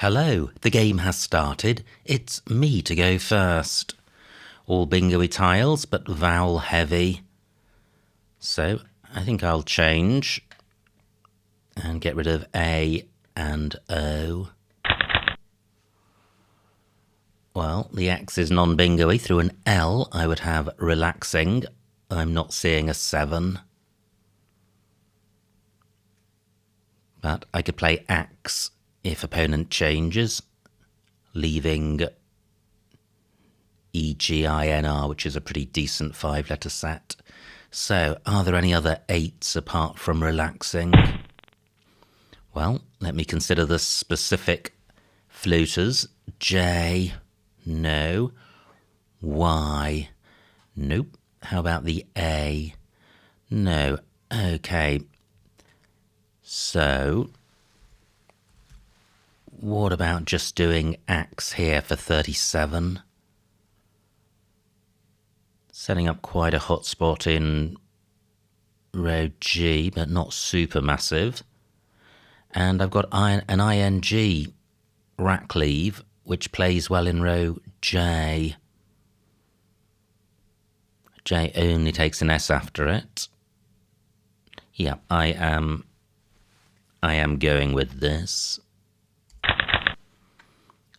Hello, the game has started. It's me to go first. All bingo-y tiles, but vowel heavy. So I think I'll change and get rid of A and O. Well, the X is non-bingo-y. Through an L, I would have relaxing. I'm not seeing a 7. But I could play Axe if opponent changes, leaving EGINR, which is a pretty decent 5-letter set. So, are there any other 8s apart from relaxing? Well, let me consider the specific floaters. J, no. Y, nope. How about the A? No. Okay. So, what about just doing Axe here for 37? Setting up quite a hot spot in row G, but not super massive. And I've got an ING rack leave, which plays well in row J. J only takes an S after it. Yeah, I am going with this.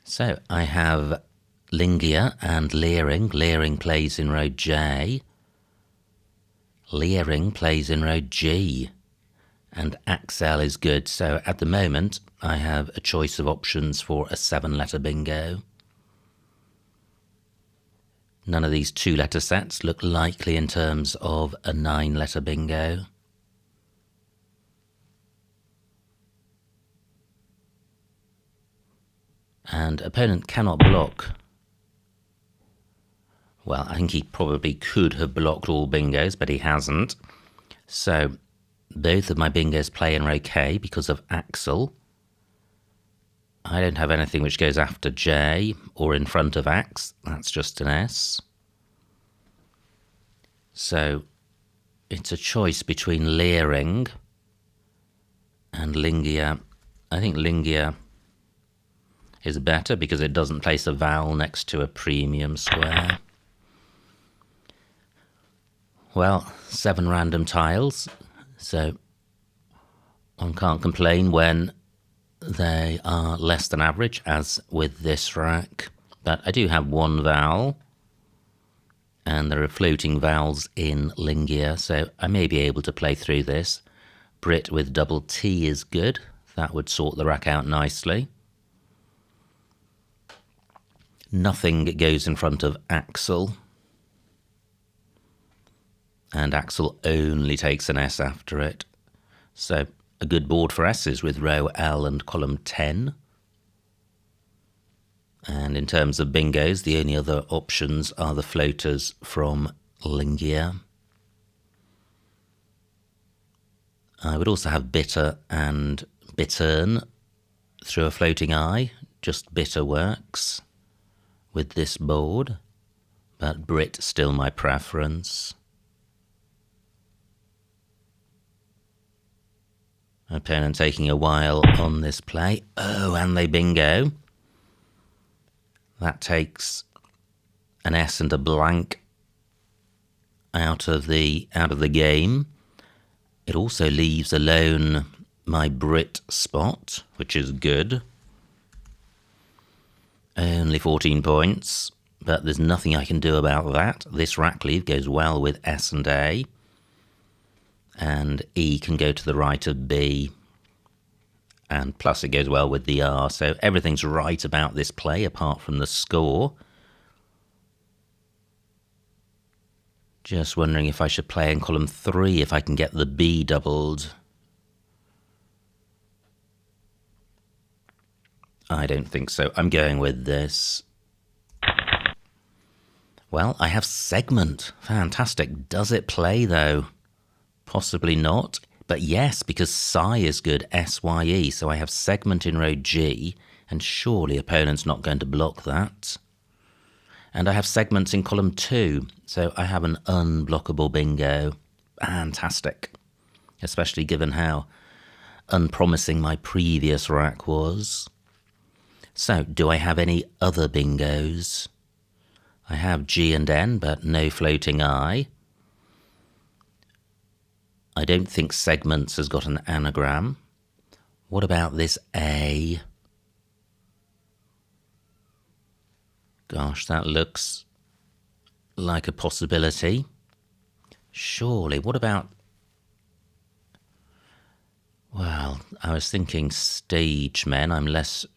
So I have Lingia and Leering. Leering plays in row J. Leering plays in row G. And Axel is good. So at the moment, I have a choice of options for a 7-letter bingo. None of these 2-letter sets look likely in terms of a 9-letter bingo. And opponent cannot block. Well, I think he probably could have blocked all bingos, but he hasn't. So both of my bingos play in row K because of Axel. I don't have anything which goes after J or in front of Axe. That's just an S. So it's a choice between Leering and Lingia. I think Lingia is better because it doesn't place a vowel next to a premium square. Well, 7 random tiles, so one can't complain when they are less than average, as with this rack. But I do have 1 vowel, and there are floating vowels in Lingia, so I may be able to play through this. Brit with double T is good. That would sort the rack out nicely. Nothing goes in front of Axel. And Axel only takes an S after it. So a good board for S's with row L and column 10. And in terms of bingos, the only other options are the floaters from Lingia. I would also have bitter and bittern through a floating eye. Just bitter works with this board, but Brit still my preference. Opponent taking a while on this play. Oh, and they bingo. That takes an S and a blank out of the game. It also leaves alone my Brit spot, which is good. Only 14 points, but there's nothing I can do about that. This rack leave goes well with S and A, and E can go to the right of B, and plus it goes well with the R, so everything's right about this play apart from the score. Just wondering if I should play in column 3 if I can get the B doubled. I don't think so. I'm going with this. Well, I have segment. Fantastic. Does it play, though? Possibly not. But yes, because Psi is good, S-Y-E. So I have segment in row G, and surely opponent's not going to block that. And I have segments in column 2, so I have an unblockable bingo. Fantastic. Especially given how unpromising my previous rack was. So, do I have any other bingos? I have G and N, but no floating I. I don't think segments has got an anagram. What about this A? Gosh, that looks like a possibility. Surely, what about... Well, I was thinking stage men. I'm less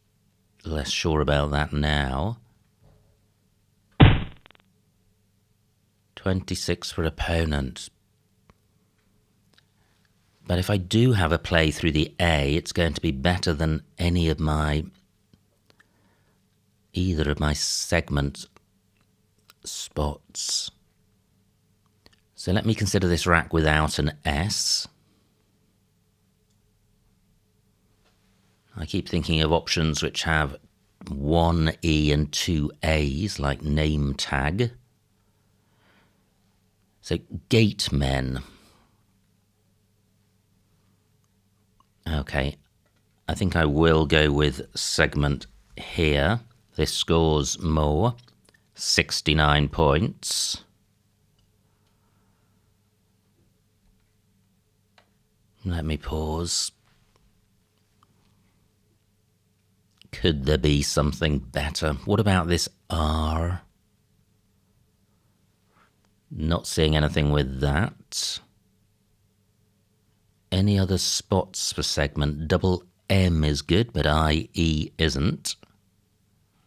sure about that now. 26 for opponent. But if I do have a play through the A, it's going to be better than either of my segment spots. So let me consider this rack without an S. I keep thinking of options which have one E and two A's, like name tag. So gate men. Okay, I think I will go with segment here. This scores more, 69 points. Let me pause. Could there be something better? What about this R? Not seeing anything with that. Any other spots for segment? Double M is good, but IE isn't.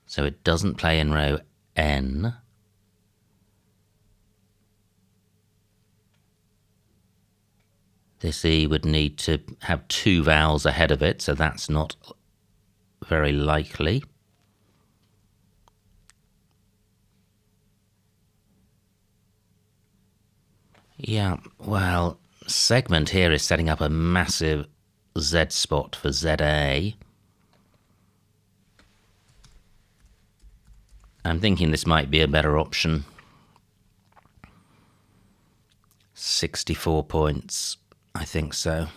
So it doesn't play in row N. This E would need to have two vowels ahead of it, so that's not very likely. Yeah, well, segment here is setting up a massive Z spot for ZA. I'm thinking this might be a better option. 64 points, I think so.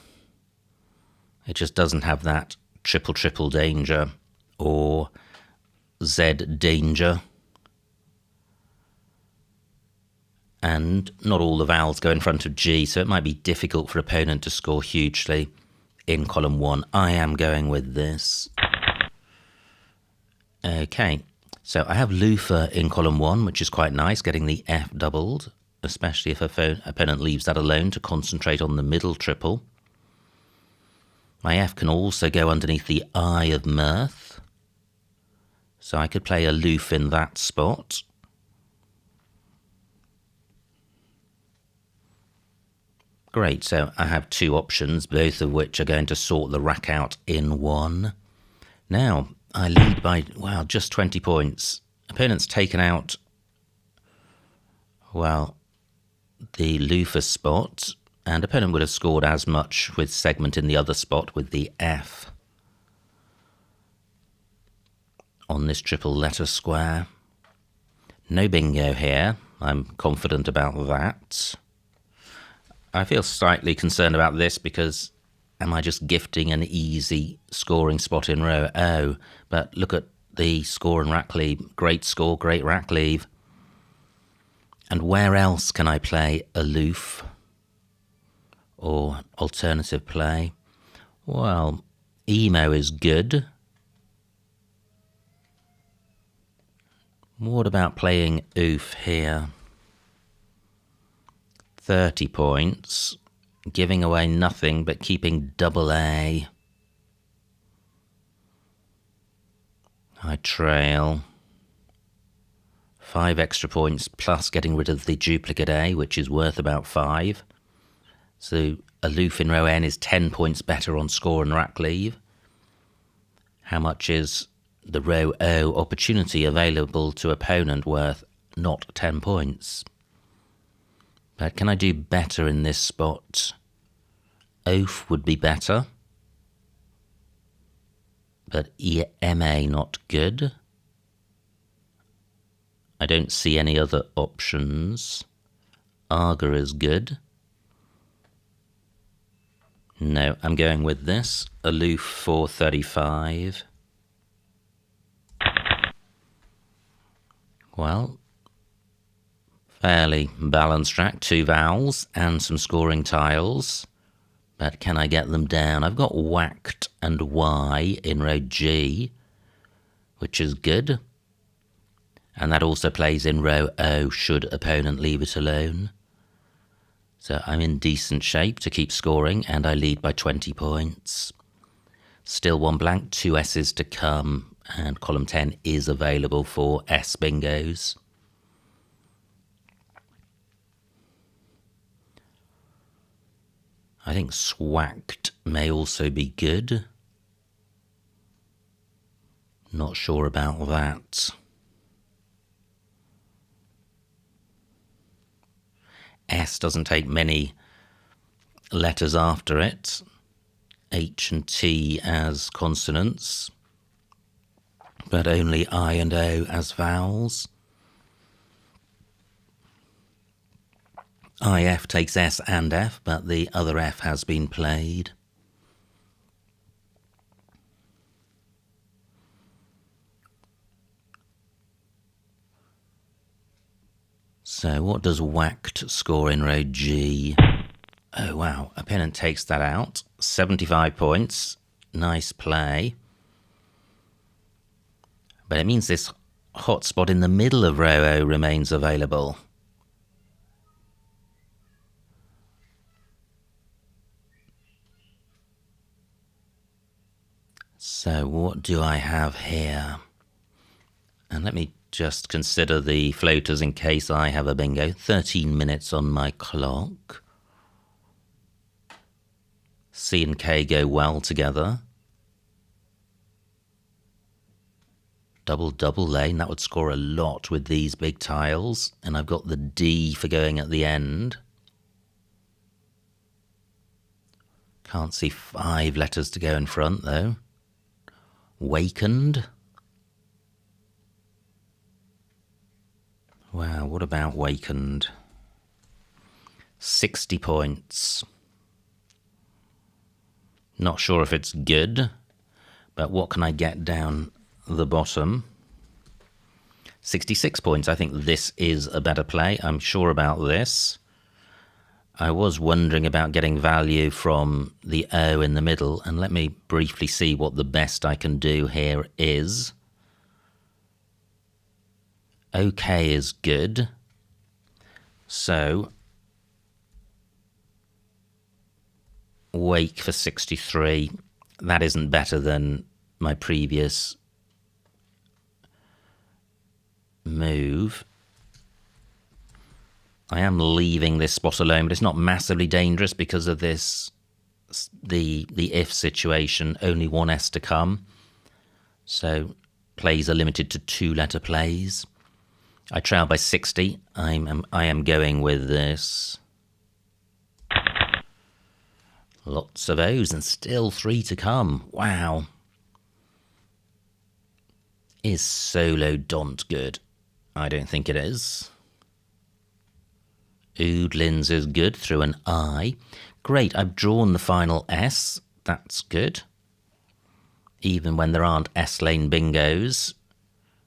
It just doesn't have that triple danger or Z danger. And not all the vowels go in front of G, so it might be difficult for opponent to score hugely in column 1. I am going with this. Okay, so I have loofah in column 1, which is quite nice, getting the F doubled, especially if opponent leaves that alone to concentrate on the middle triple. My F can also go underneath the I of mirth, so I could play aloof in that spot. Great, so I have two options, both of which are going to sort the rack out in one. Now, I lead by, wow, just 20 points. Opponent's taken out, well, the loofah spot, and opponent would have scored as much with segment in the other spot with the F on this triple letter square. No bingo here. I'm confident about that. I feel slightly concerned about this because am I just gifting an easy scoring spot in row O? But look at the score in rack leave. Great score, great rack leave. And where else can I play aloof or alternative play? Well, emo is good. What about playing oof here? 30 points, giving away nothing but keeping double A. I trail. 5 extra points plus getting rid of the duplicate A, which is worth about 5. So aloof in row N is 10 points better on score and rack leave. How much is the row O opportunity available to opponent worth? Not 10 points. But can I do better in this spot? Oaf would be better. But EMA not good. I don't see any other options. Arga is good. No, I'm going with this. Aloof for 35. Well, fairly balanced track, 2 vowels and some scoring tiles. But can I get them down? I've got whacked and Y in row G, which is good. And that also plays in row O, should opponent leave it alone. So I'm in decent shape to keep scoring, and I lead by 20 points. Still 1 blank, 2 S's to come, and column 10 is available for S bingos. I think swacked may also be good. Not sure about that. S doesn't take many letters after it. H and T as consonants, but only I and O as vowels. IF takes S and F, but the other F has been played. So what does whacked score in row G? Oh wow, opponent takes that out. 75 points. Nice play. But it means this hot spot in the middle of row O remains available. So what do I have here? And let me just consider the floaters in case I have a bingo. 13 minutes on my clock. C and K go well together. Double lane, that would score a lot with these big tiles. And I've got the D for going at the end. Can't see 5 letters to go in front though. Wakened. Wow, what about wakened? 60 points. Not sure if it's good, but what can I get down the bottom? 66 points. I think this is a better play. I'm sure about this. I was wondering about getting value from the O in the middle, and let me briefly see what the best I can do here is. OK is good. So wake for 63. That isn't better than my previous move. I am leaving this spot alone, but it's not massively dangerous because of this, the if situation, only 1 S to come. So plays are limited to 2-letter plays. I trail by 60. I am going with this. Lots of O's and still 3 to come. Wow. Is solo Dont good? I don't think it is. Oodlins is good through an I. Great, I've drawn the final S. That's good. Even when there aren't S-lane bingos,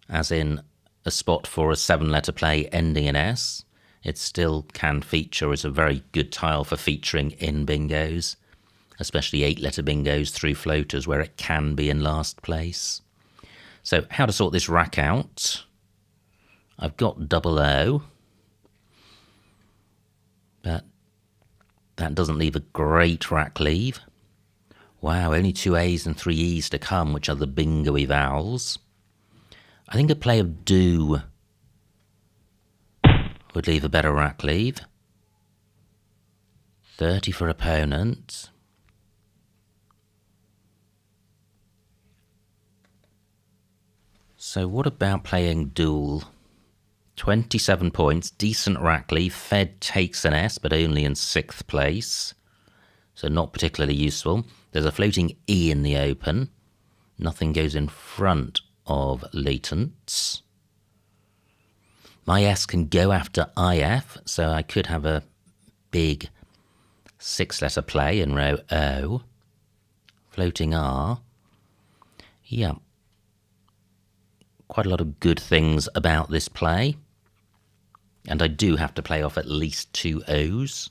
as in a spot for a 7-letter play ending in S, it still can feature as a very good tile for featuring in bingos, especially 8-letter bingos through floaters where it can be in last place. So how to sort this rack out? I've got double O, but that doesn't leave a great rack leave. Wow, only 2 A's and 3 E's to come, which are the bingo-y vowels. I think a play of do would leave a better rack leave. 30 for opponent. So what about playing duel? 27 points, decent rack leave. Fed takes an S, but only in 6th place. So not particularly useful. There's a floating E in the open. Nothing goes in front of latents. My S can go after IF, so I could have a big 6-letter play in row O. Floating R. Yeah. quite a lot of good things about this play. And I do have to play off at least 2 O's.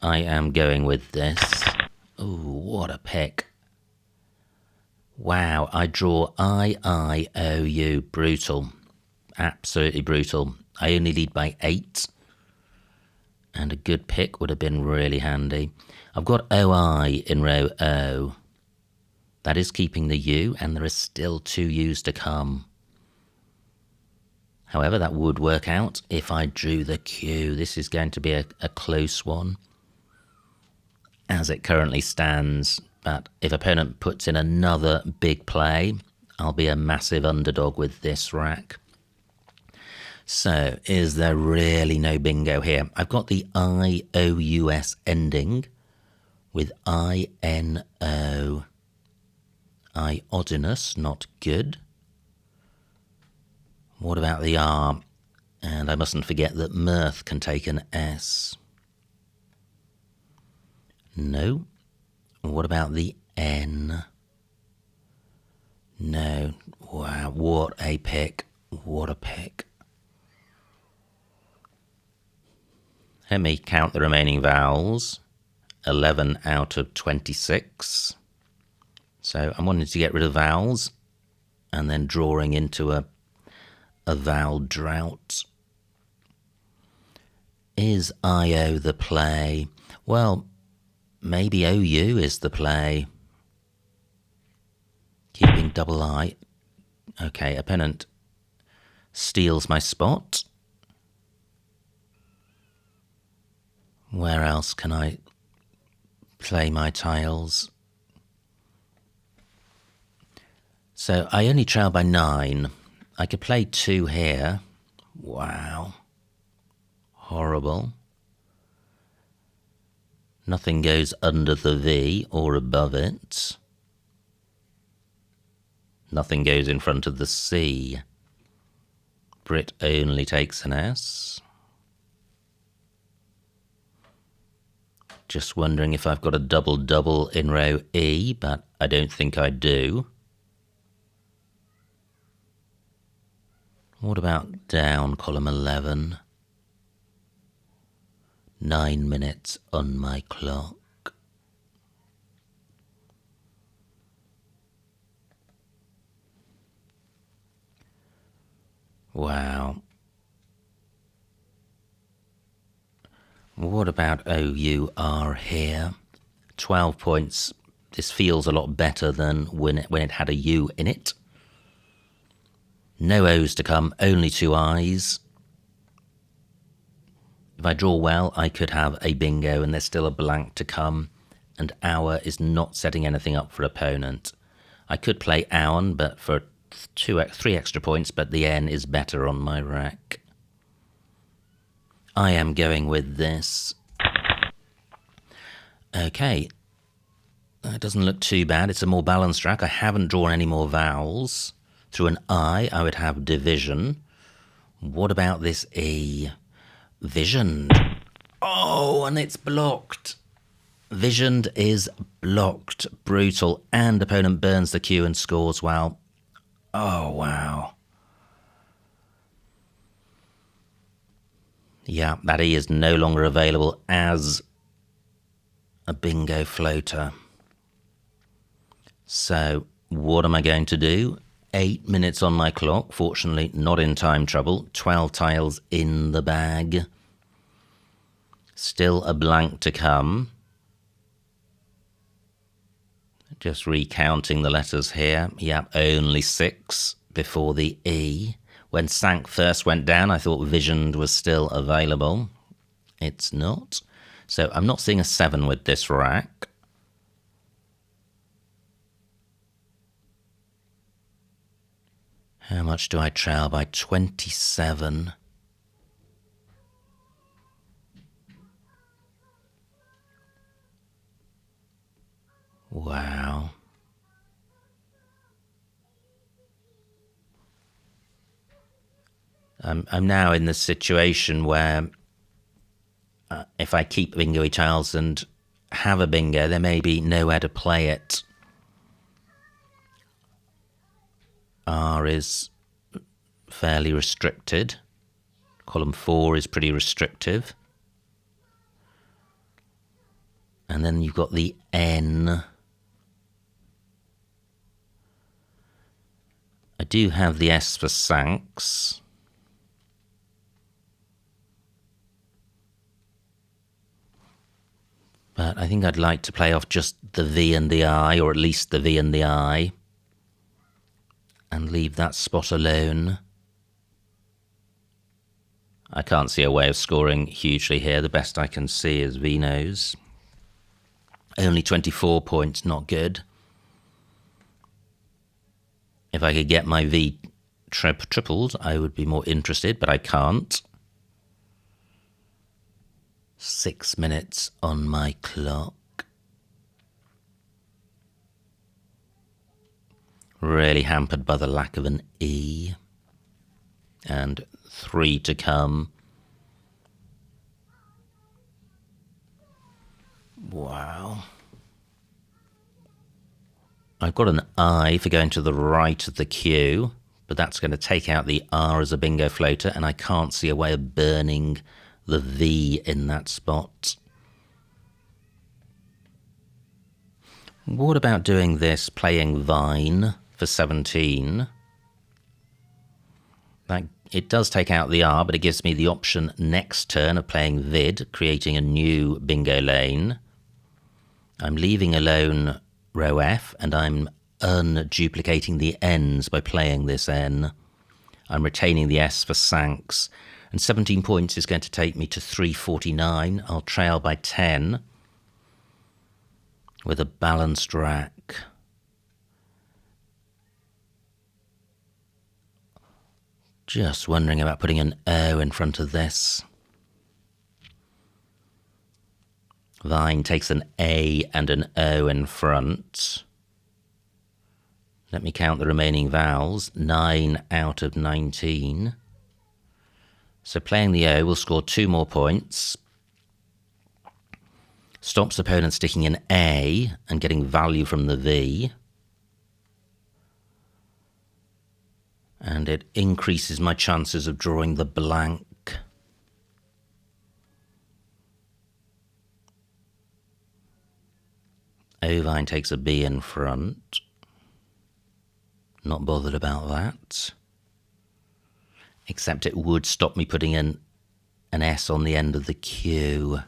I am going with this. Oh, what a pick. Wow, I draw I-O-U. Brutal. Absolutely brutal. I only lead by 8. And a good pick would have been really handy. I've got O-I in row O. That is keeping the U, and there is still 2 U's to come. However, that would work out if I drew the Q. This is going to be a close one, as it currently stands. But if opponent puts in another big play, I'll be a massive underdog with this rack. So, is there really no bingo here? I've got the I-O-U-S ending with I-N-O. Iodinous, not good. What about the R? And I mustn't forget that mirth can take an S. No. What about the N? No. Wow, what a pick. What a pick. Let me count the remaining vowels. 11 out of 26. So I'm wanting to get rid of vowels and then drawing into a vowel drought. Is I-O the play? Well, maybe O-U is the play. Keeping double I. Okay, opponent steals my spot. Where else can I play my tiles? So I only trail by 9. I could play 2 here. Wow. Horrible. Nothing goes under the V or above it. Nothing goes in front of the C. Brit only takes an S. Just wondering if I've got a double-double in row E, but I don't think I do. What about down column 11? 9 minutes on my clock. Wow. What about O-U-R here? 12 points. This feels a lot better than when it had a U in it. No O's to come, only 2 I's. If I draw well, I could have a bingo, and there's still a blank to come, and hour is not setting anything up for opponent. I could play Owen, but for 3 extra points, but the N is better on my rack. I am going with this. Okay. That doesn't look too bad. It's a more balanced rack. I haven't drawn any more vowels. Through an I would have division. What about this E? Visioned. Oh, and it's blocked. Visioned is blocked. Brutal. And opponent burns the Q and scores well. Oh, wow. Yeah, that E is no longer available as a bingo floater. So, what am I going to do? 8 minutes on my clock, fortunately not in time trouble. 12 tiles in the bag. Still a blank to come. Just recounting the letters here. Yep, only 6 before the E. When Sank first went down, I thought Visioned was still available. It's not. So I'm not seeing a 7 with this rack. How much do I trail by? 27. Wow. I'm now in the situation where if I keep bingo tiles and have a bingo, there may be nowhere to play it. R is fairly restricted. Column 4 is pretty restrictive. And then you've got the N. I do have the S for Sanks. But I think I'd like to play off just the V and the I, or at least the V and the I, and leave that spot alone. I can't see a way of scoring hugely here. The best I can see is Vino's. Only 24 points, not good. If I could get my V tripled, I would be more interested, but I can't. 6 minutes on my clock. Really hampered by the lack of an E. And 3 to come. Wow. I've got an I for going to the right of the Q, but that's going to take out the R as a bingo floater, and I can't see a way of burning the V in that spot. What about doing this, playing Vine for 17? It does take out the R, but it gives me the option next turn of playing Vid, creating a new bingo lane. I'm leaving alone row F, and I'm unduplicating the N's by playing this N. I'm retaining the S for Sanks, and 17 points is going to take me to 349. I'll trail by 10 with a balanced rack. Just wondering about putting an O in front of this. Vine takes an A and an O in front. Let me count the remaining vowels. 9 out of 19. So playing the O will score 2 more points. Stops opponent sticking an A and getting value from the V. And it increases my chances of drawing the blank. Ovine takes a B in front. Not bothered about that. Except it would stop me putting an S on the end of the Q.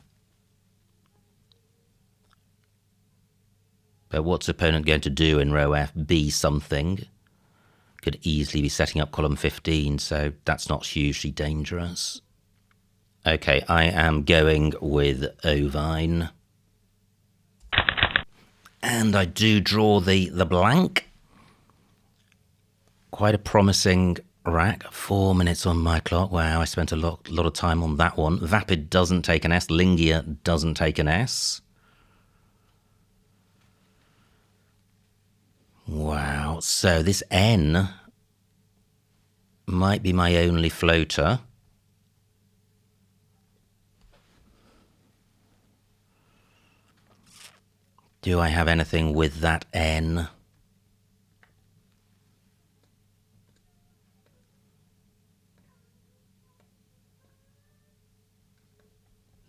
But what's opponent going to do in row F? B something. Could easily be setting up column 15, so that's not hugely dangerous. Okay, I am going with Ovine. And I do draw the blank. Quite a promising rack. 4 minutes on my clock. Wow, I spent a lot of time on that one. Vapid doesn't take an S. Lingia doesn't take an S. Wow, so this N might be my only floater. Do I have anything with that N?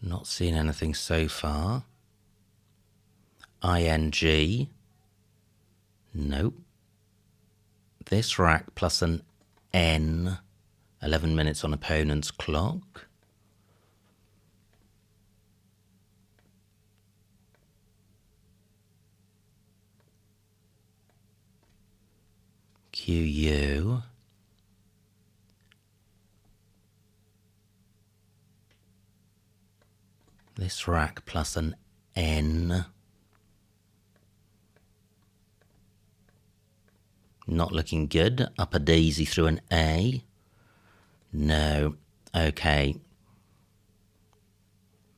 Not seeing anything so far. ING. Nope. This rack plus an N. 11 minutes on opponent's clock. QU. This rack plus an N. Not looking good. Up a daisy through an A. No. Okay.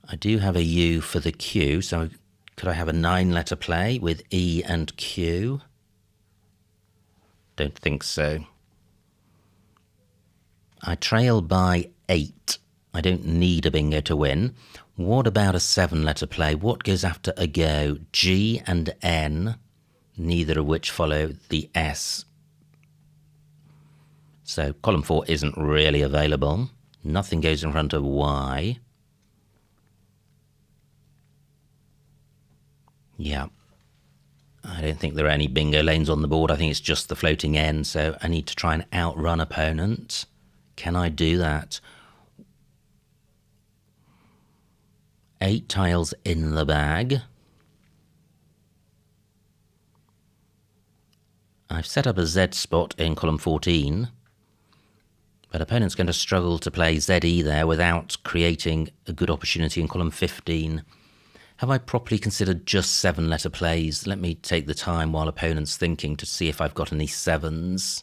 I do have a U for the Q, so could I have a 9-letter play with E and Q? Don't think so. I trail by 8. I don't need a bingo to win. What about a 7-letter play? What goes after a go? G and N, neither of which follow the S. So column 4 isn't really available. Nothing goes in front of Y. Yeah. I don't think there are any bingo lanes on the board. I think it's just the floating end, so I need to try and outrun opponent. Can I do that? 8 tiles in the bag. I've set up a Z spot in column 14, but opponent's going to struggle to play ZE there without creating a good opportunity in column 15. Have I properly considered just 7-letter plays? Let me take the time while opponent's thinking to see if I've got any 7s.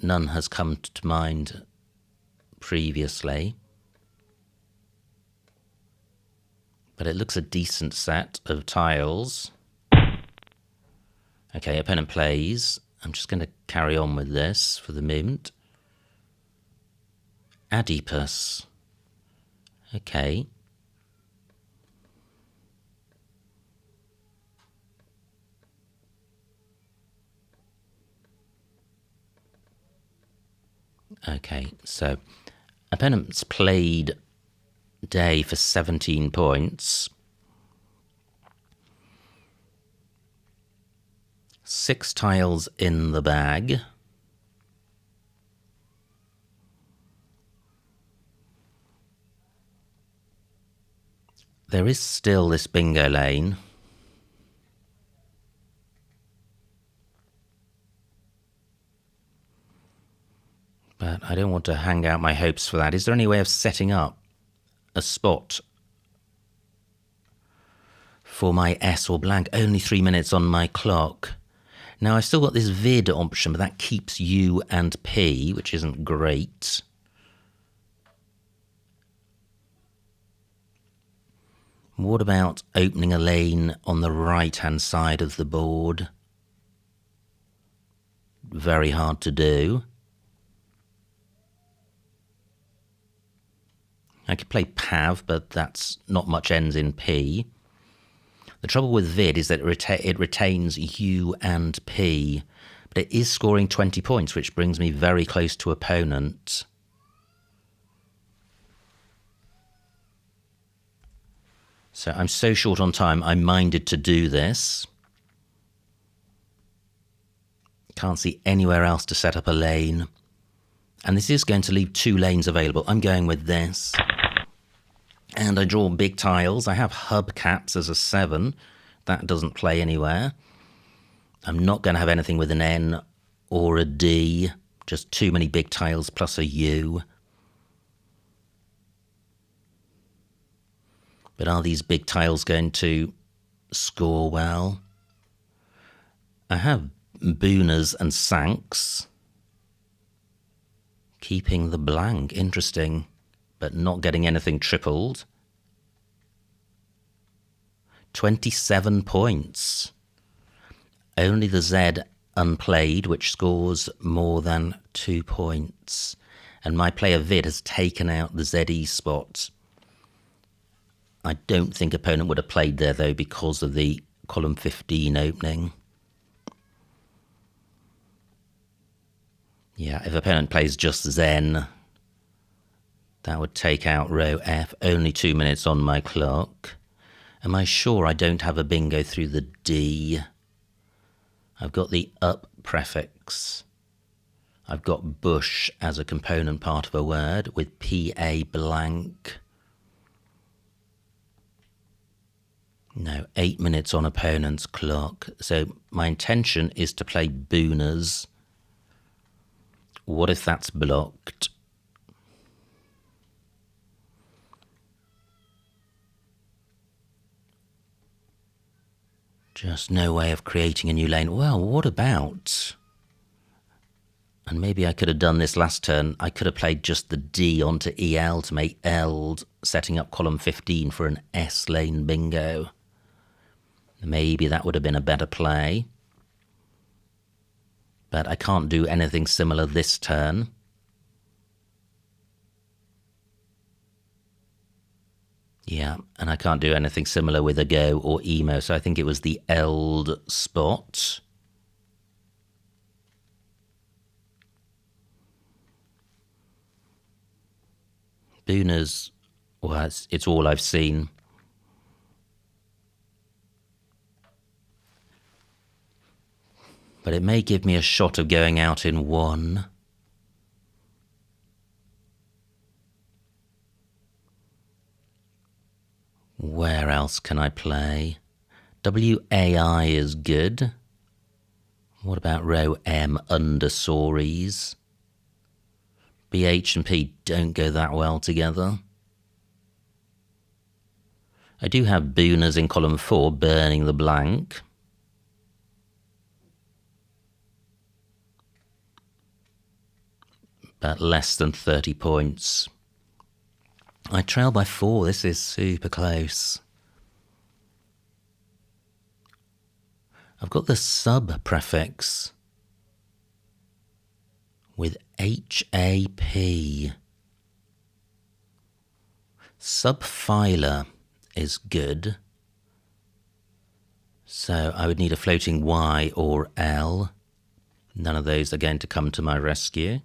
None has come to mind previously. But it looks a decent set of tiles. Okay, opponent plays. I'm just going to carry on with this for the moment. Adipus. Okay. Okay, so opponent's played day for 17 points. 6 tiles in the bag. There is still this bingo lane. But I don't want to hang out my hopes for that. Is there any way of setting up a spot for my S or blank? Only 3 minutes on my clock. Now, I've still got this vid option, but that keeps U and P, which isn't great. What about opening a lane on the right-hand side of the board? Very hard to do. I could play Pav, but that's not much ends in P. The trouble with vid is that it retains U and P, but it is scoring 20 points, which brings me very close to opponent. So I'm so short on time, I'm minded to do this. Can't see anywhere else to set up a lane. And this is going to leave 2 lanes available. I'm going with this. And I draw big tiles. I have hubcaps as a 7. That doesn't play anywhere. I'm not going to have anything with an N or a D. Just too many big tiles plus a U. But are these big tiles going to score well? I have Booners and Sanks. Keeping the blank, interesting, but not getting anything tripled. 27 points. Only the Z unplayed, which scores more than 2 points. And my player Vid has taken out the ZE spot. I don't think opponent would have played there, though, because of the column 15 opening. Yeah, if opponent plays just Zen, that would take out row F. Only 2 minutes on my clock. Am I sure I don't have a bingo through the D? I've got the up prefix. I've got bush as a component part of a word with PA blank. No, 8 minutes on opponent's clock. So my intention is to play Booners. What if that's blocked? Just no way of creating a new lane. Well, what about... And maybe I could have done this last turn. I could have played just the D onto EL to make L, setting up column 15 for an S lane bingo. Maybe that would have been a better play. But I can't do anything similar this turn. Yeah, and I can't do anything similar with a go or emo, so I think it was the eld spot. Booner's, well, it's all I've seen. But it may give me a shot of going out in one. Where else can I play? WAI is good. What about row M, understories? BH and P don't go that well together. I do have Booners in column 4, burning the blank. But less than 30 points. I trail by 4, this is super close. I've got the sub prefix with HAP. Subfiler is good. So I would need a floating Y or L. None of those are going to come to my rescue.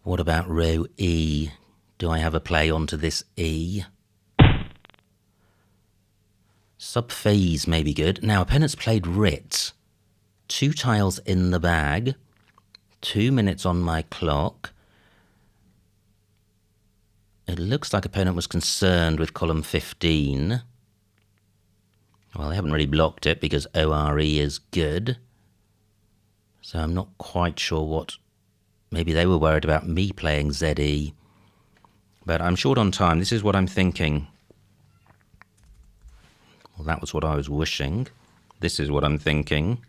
What about row E? Do I have a play onto this E? Subphase may be good. Now, opponent's played Rit. 2 tiles in the bag. 2 minutes on my clock. It looks like opponent was concerned with column 15. Well, they haven't really blocked it because ORE is good. So I'm not quite sure what... Maybe they were worried about me playing ZE. But I'm short on time. This is what I'm thinking. Well, that was what I was wishing. This is what I'm thinking.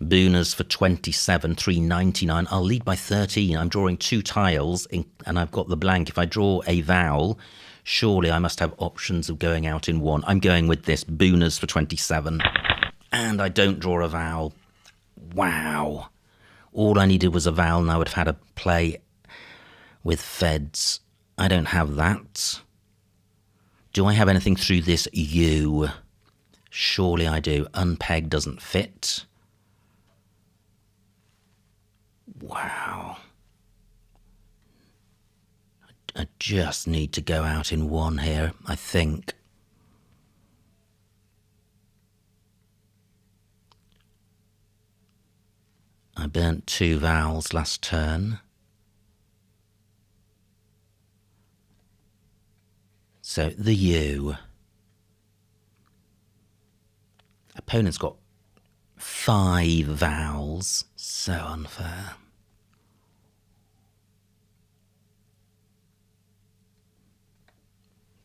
Booners for 27, 3.99. I'll lead by 13. I'm drawing 2 tiles and I've got the blank. If I draw a vowel, surely I must have options of going out in 1. I'm going with this. Booners for 27. And I don't draw a vowel. Wow. All I needed was a vowel and I would have had a play with feds. I don't have that. Do I have anything through this U? Surely I do. Unpeg doesn't fit. Wow. I just need to go out in 1 here, I think. I burnt 2 vowels last turn. So, the U. Opponent's got 5 vowels. So unfair.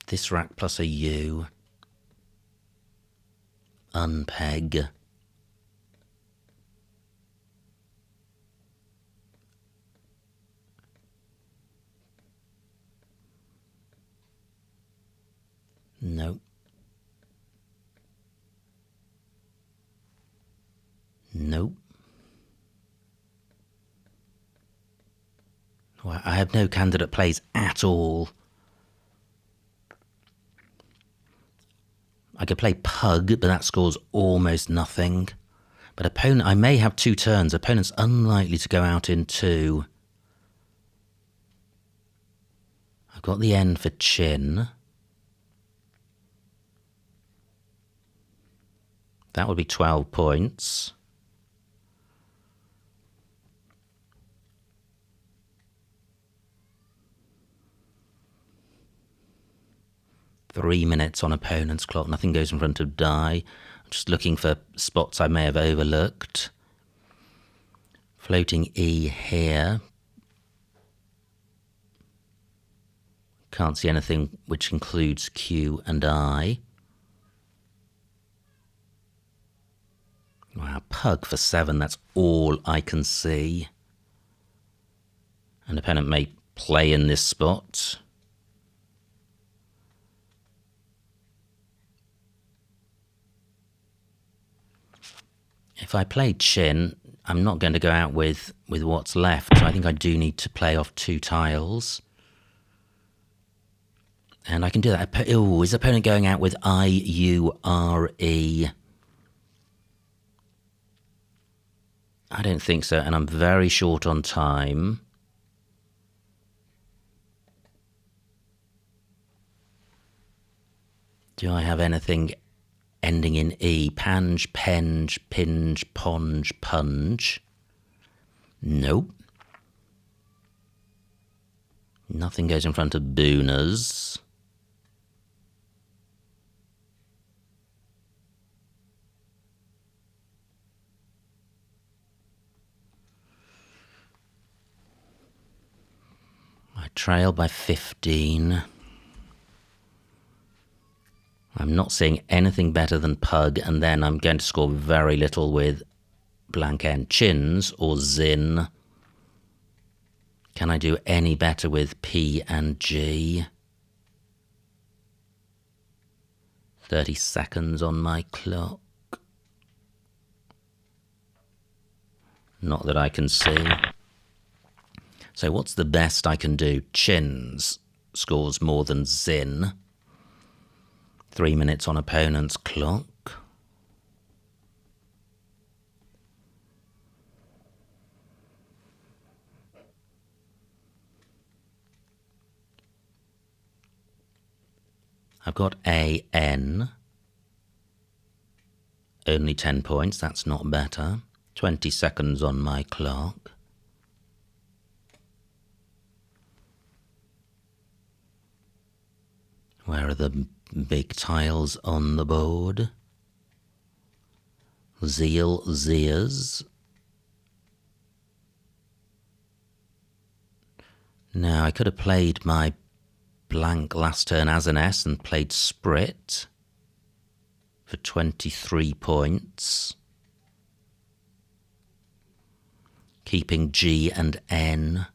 This rack plus a U. Unpeg. Nope. Nope. Well, I have no candidate plays at all. I could play Pug, but that scores almost nothing. But opponent, I may have 2 turns. Opponent's unlikely to go out in 2. I've got the N for chin. That would be 12 points. Three minutes on opponent's clock. Nothing goes in front of die. I'm just looking for spots I may have overlooked. Floating E here. Can't see anything which includes Q and I. Wow, Pug for 7. That's all I can see. An opponent may play in this spot. If I play chin, I'm not going to go out with what's left, so I think I do need to play off 2 tiles. And I can do that. Oh, is the opponent going out with I-U-R-E? I don't think so, and I'm very short on time. Do I have anything ending in E? Pange, penge, pinge, ponge, punge? Nope. Nothing goes in front of booners. I trail by 15. I'm not seeing anything better than pug, and then I'm going to score very little with blank end chins or zin. Can I do any better with P and G? 30 seconds on my clock. Not that I can see. So what's the best I can do? Chins scores more than zin. 3 minutes on opponent's clock. I've got A-N. Only 10 points, that's not better. 20 seconds on my clock. Where are the big tiles on the board? Zeal, Zeers. Now, I could have played my blank last turn as an S and played Sprit for 23 points. Keeping G and N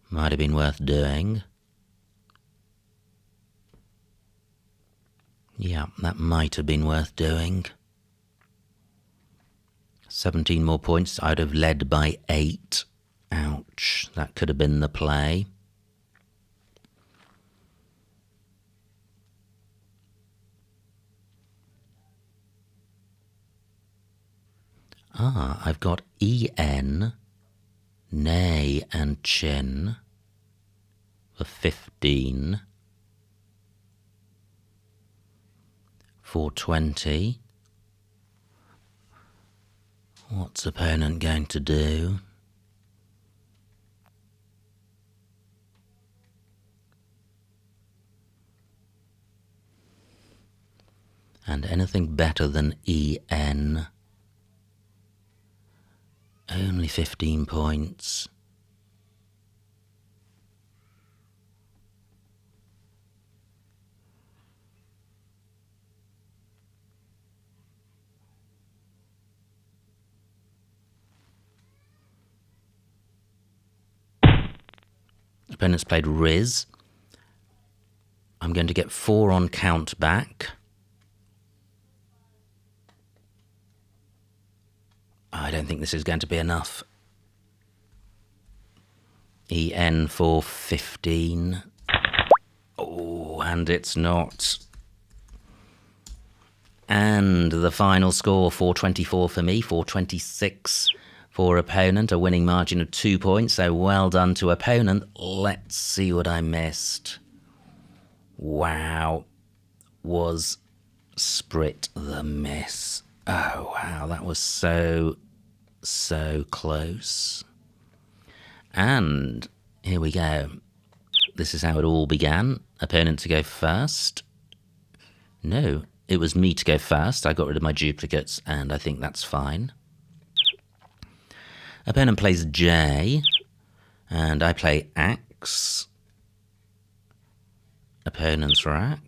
might have been worth doing. Yeah, that might have been worth doing. 17 more points. I'd have led by 8. Ouch, that could have been the play. Ah, I've got E-N, nay and chin for 15. For 20. What's opponent going to do? And anything better than E-N? Only 15 points. Opponent's played Riz. I'm going to get 4 on count back. I don't think this is going to be enough. EN for 15. Oh, and it's not. And the final score, 424 for me, 426 for opponent, a winning margin of 2 points, so well done to opponent. Let's see what I missed. Wow, was Sprit the miss. Oh, wow, that was so close. And here we go. This is how it all began. Opponent to go first. No, it was me to go first. I got rid of my duplicates, and I think that's fine. Opponent plays J, and I play Axe. Opponent's rack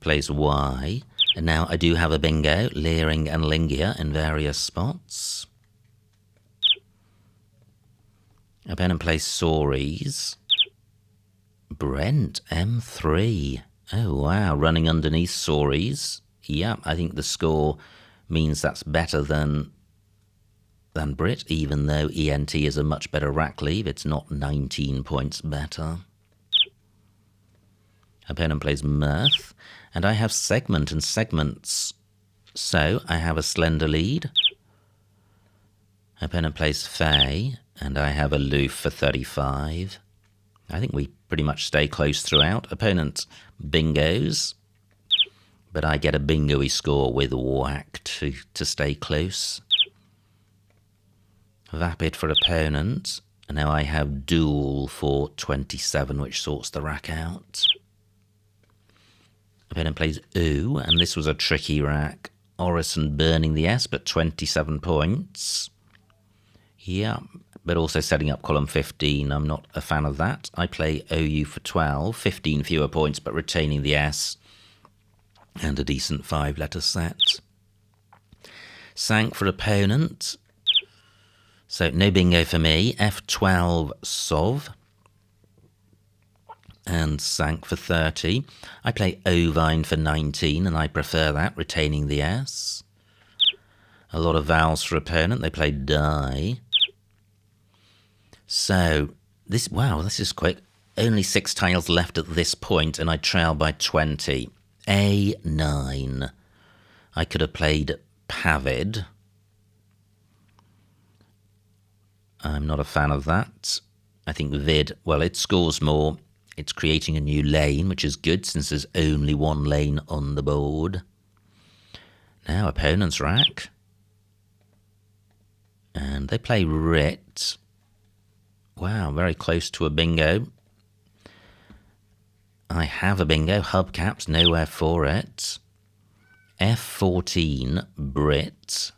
plays Y, and now I do have a bingo, Leering and Lingia in various spots. Opponent plays Sories. Brent, M3. Oh, wow, running underneath Sories. Yeah, I think the score means that's better than Brit, even though ENT is a much better rack leave. It's not 19 points better. Opponent plays Mirth, and I have Segment and Segments, so I have a slender lead. Opponent plays Fey, and I have Aloof for 35. I think we pretty much stay close throughout. Opponent bingos, but I get a bingo-y score with Whack to stay close. Vapid for opponent, and now I have Duel for 27, which sorts the rack out. Opponent plays Ooh, and this was a tricky rack. Orison burning the S, but 27 points. Yeah, but also setting up column 15. I'm not a fan of that. I play OU for 12, 15 fewer points, but retaining the S and a decent 5-letter set. Sank for opponent. So no bingo for me. F12 Sov. And sank for 30. I play Ovine for 19, and I prefer that, retaining the S. A lot of vowels for opponent. They play Die. So, this is quick. Only 6 tiles left at this point, and I trail by 20. A9. I could have played Pavid. I'm not a fan of that. I think Vid, well, it scores more. It's creating a new lane, which is good since there's only one lane on the board. Now, opponent's rack. And they play Rit. Wow, very close to a bingo. I have a bingo. Hubcaps, nowhere for it. F14 Brit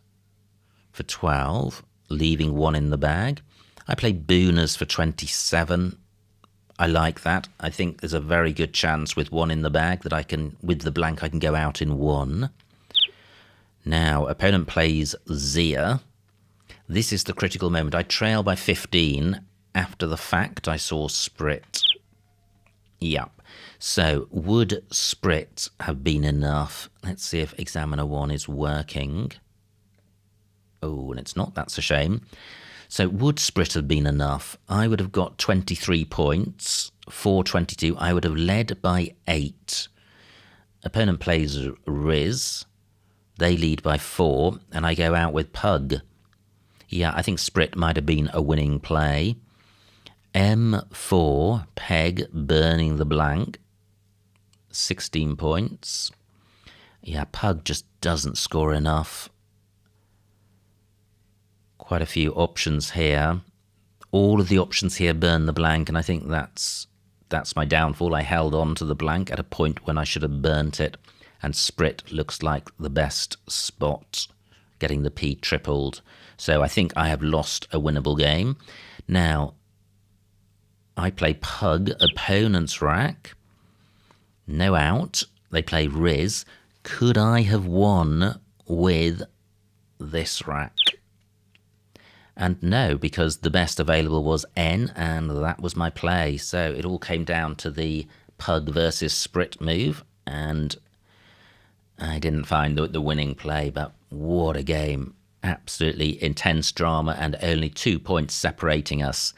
for 12, leaving 1 in the bag. I play Booners for 27. I like that. I think there's a very good chance with 1 in the bag that I can, with the blank, I can go out in 1. Now, opponent plays Zia. This is the critical moment. I trail by 15. After the fact, I saw Sprit. Yep. So, would Sprit have been enough? Let's see if Examiner 1 is working. Oh, and it's not. That's a shame. So, would Sprit have been enough? I would have got 23 points. 422. I would have led by 8. Opponent plays Riz. They lead by 4, and I go out with Pug. Yeah, I think Sprit might have been a winning play. M4, Peg, burning the blank. 16 points. Yeah, Pug just doesn't score enough. Quite a few options here. All of the options here burn the blank, and I think that's my downfall. I held on to the blank at a point when I should have burnt it, and Sprit looks like the best spot, getting the P tripled. So I think I have lost a winnable game. Now, I play Pug, opponent's rack. No out. They play Riz. Could I have won with this rack? And no, because the best available was N, and that was my play. So it all came down to the Pug versus Sprit move, and I didn't find the winning play, but what a game. Absolutely intense drama, and only 2 points separating us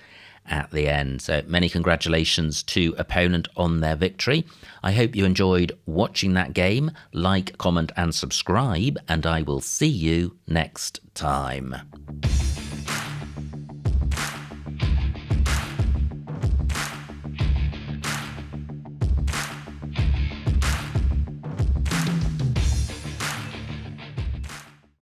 at the end. So many congratulations to opponent on their victory. I hope you enjoyed watching that game. Like, comment and subscribe, and I will see you next time.